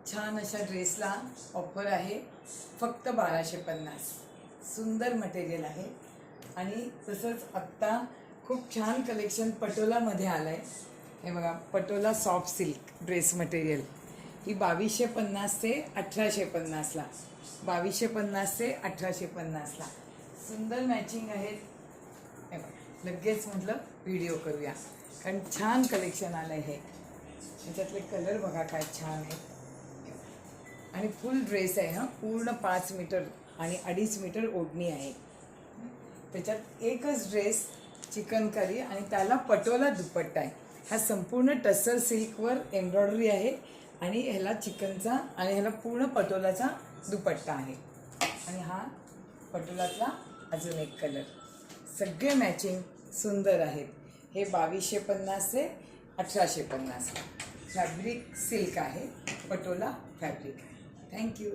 छान अशा ड्रेसला ऑफर आहे फक्त 1250. सुंदर मटेरियल आहे आणि तसंच आत्ता खूप छान कलेक्शन पटोलामध्ये आलं आहे. हे बघा, Patola soft silk dress material ही 2250 ते 1850ला, 2250 ते 1850ला. सुंदर मॅचिंग आहेत. हे बघा, लगेच म्हटलं व्हिडिओ करूया कारण छान कलेक्शन आलं आहे. याच्यातले कलर बघा काय छान आहेत आणि फुल ड्रेस आहे हा, पूर्ण 5 मीटर आणि 2.5 मीटर ओढणी आहे. त्याच्यात एकच ड्रेस चिकनकारी आणि त्याला पटोला दुपट्टा आहे. हा संपूर्ण टसर सिल्कवर एम्ब्रॉयडरी आहे आणि ह्याला चिकनचा आणि ह्याला पूर्ण पटोलाचा दुपट्टा आहे. आणि हा पटोलातला अजून एक कलर. सगळे मॅचिंग सुंदर आहेत. हे 2250 ते 1850. फॅब्रिक सिल्क आहे, पटोला फॅब्रिक आहे. थँक्यू.